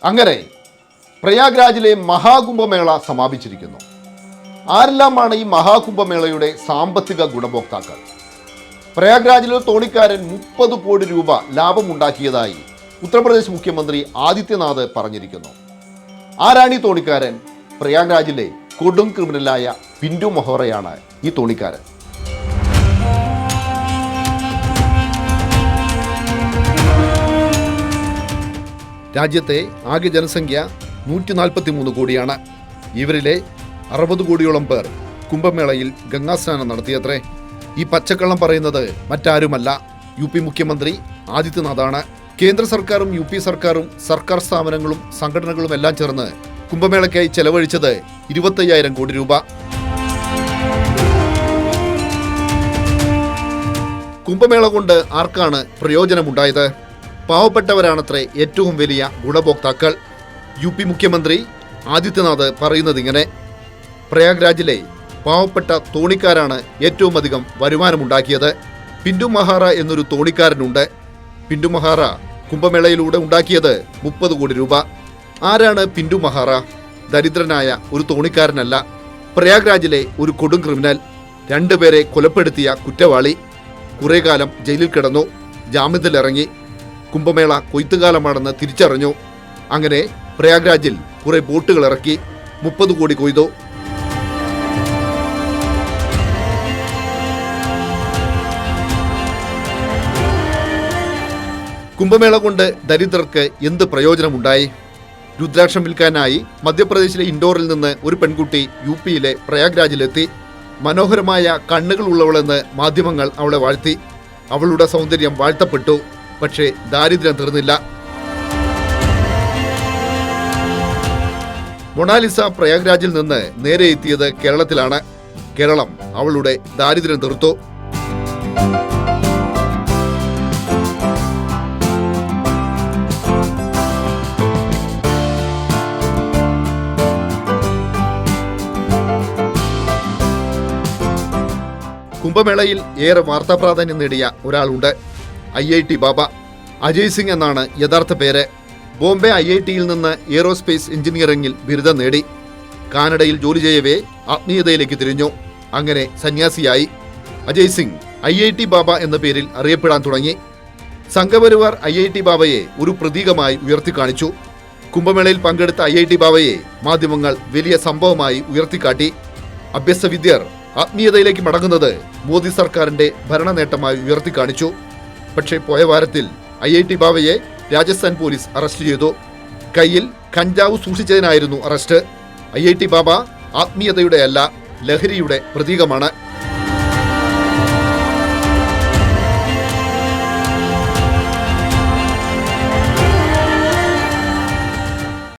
അങ്ങനെ പ്രയാഗ്രാജിലെ മഹാകുംഭമേള സമാപിച്ചിരിക്കുന്നു. ആരെല്ലാമാണ് ഈ മഹാകുംഭമേളയുടെ സാമ്പത്തിക ഗുണഭോക്താക്കൾ? പ്രയാഗ്രാജിലെ തോണിക്കാരൻ 30 കോടി രൂപ ലാഭമുണ്ടാക്കിയതായി ഉത്തർപ്രദേശ് മുഖ്യമന്ത്രി ആദിത്യനാഥ് പറഞ്ഞിരിക്കുന്നു. ആരാണ് ഈ തോണിക്കാരൻ? പ്രയാഗ്രാജിലെ കൊടും ക്രിമിനലായ പിന്റു മൊഹറയാണ് ഈ തോണിക്കാരൻ. രാജ്യത്തെ ആകെ ജനസംഖ്യ 143 കോടിയാണ്. ഇവരിലെ 60 കോടിയോളം പേർ കുംഭമേളയിൽ ഗംഗാസ്നാനം നടത്തിയത്രേ. ഈ പച്ചക്കള്ളം പറയുന്നത് മറ്റാരുമല്ല, യു പി മുഖ്യമന്ത്രി ആദിത്യനാഥാണ്. കേന്ദ്ര സർക്കാരും യു പി സർക്കാരും സർക്കാർ സ്ഥാപനങ്ങളും സംഘടനകളും എല്ലാം ചേർന്ന് കുംഭമേളയ്ക്കായി ചെലവഴിച്ചത് 25,000 കോടി രൂപ. കുംഭമേള കൊണ്ട് ആർക്കാണ് പ്രയോജനമുണ്ടായത്? പാവപ്പെട്ടവരാണത്രേ ഏറ്റവും വലിയ ഗുണഭോക്താക്കൾ. യു പി മുഖ്യമന്ത്രി ആദിത്യനാഥ് പറയുന്നതിങ്ങനെ: പ്രയാഗ്രാജിലെ പാവപ്പെട്ട തോണിക്കാരാണ് ഏറ്റവും അധികം വരുമാനമുണ്ടാക്കിയത്. പിന്റു മൊഹറ എന്നൊരു തോണിക്കാരനുണ്ട്. പിന്റു മൊഹറ കുംഭമേളയിലൂടെ ഉണ്ടാക്കിയത് 30 കോടി രൂപ. ആരാണ് പിന്റു മൊഹറ? ദരിദ്രനായ ഒരു തോണിക്കാരനല്ല, പ്രയാഗ്രാജിലെ ഒരു കൊടും ക്രിമിനൽ. 2 പേരെ കൊലപ്പെടുത്തിയ കുറ്റവാളി. കുറേ കാലം ജയിലിൽ കിടന്നു, ജാമ്യത്തിലിറങ്ങി. കുംഭമേള കൊയ്ത്തുകാലമാണെന്ന് തിരിച്ചറിഞ്ഞു. അങ്ങനെ പ്രയാഗ്രാജിൽ കുറെ ബോട്ടുകൾ ഇറക്കി 30 കോടി കൊയ്തു. കുംഭമേള കൊണ്ട് ദരിദ്രർക്ക് എന്ത് പ്രയോജനമുണ്ടായി? രുദ്രാക്ഷം വിൽക്കാനായി മധ്യപ്രദേശിലെ ഇൻഡോറിൽ നിന്ന് ഒരു പെൺകുട്ടി യു പിയിലെ പ്രയാഗ്രാജിലെത്തി. മനോഹരമായ കണ്ണുകൾ ഉള്ളവളെന്ന് മാധ്യമങ്ങൾ അവളെ വാഴ്ത്തി. അവളുടെ സൗന്ദര്യം വാഴ്ത്തപ്പെട്ടു. പക്ഷേ ദാരിദ്ര്യം തീർന്നില്ല. മൊണാലിസ പ്രയാഗ്രാജിൽ നിന്ന് നേരെ എത്തിയത് കേരളത്തിലാണ്. കേരളം അവളുടെ ദാരിദ്ര്യം തീർത്തു. കുംഭമേളയിൽ ഏറെ വാർത്താ പ്രാധാന്യം നേടിയ ഒരാളുണ്ട്, IIT ബാബ. അജയ് സിംഗ് എന്നാണ് യഥാർത്ഥ പേര്. ബോംബെ IITയിൽ നിന്ന് എയ്റോസ്പേസ് എഞ്ചിനീയറിംഗിൽ ബിരുദം നേടി. കാനഡയിൽ ജോലി ചെയ്യവേ ആത്മീയതയിലേക്ക് തിരിഞ്ഞു. അങ്ങനെ സന്യാസിയായി. അജയ് സിംഗ് IIT ബാബ എന്ന പേരിൽ അറിയപ്പെടാൻ തുടങ്ങി. സംഘപരിവാർ IIT ബാബയെ ഒരു പ്രതീകമായി ഉയർത്തിക്കാണിച്ചു. കുംഭമേളയിൽ പങ്കെടുത്ത IIT ബാബയെ മാധ്യമങ്ങൾ വലിയ സംഭവമായി ഉയർത്തിക്കാട്ടി. അഭ്യസ്തവിദ്യർ ആത്മീയതയിലേക്ക് മടങ്ങുന്നത് മോദി സർക്കാരിന്റെ ഭരണ നേട്ടമായി ഉയർത്തിക്കാണിച്ചു. പക്ഷേ പോയ വാരത്തിൽ IIT ബാബയെ രാജസ്ഥാൻ പോലീസ് അറസ്റ്റ് ചെയ്തു. കയ്യിൽ കഞ്ചാവ് സൂക്ഷിച്ചതിനായിരുന്നു അറസ്റ്റ്. IIT ബാബ ആത്മീയതയുടെ അല്ല, ലഹരിയുടെ പ്രതീകമാണ്.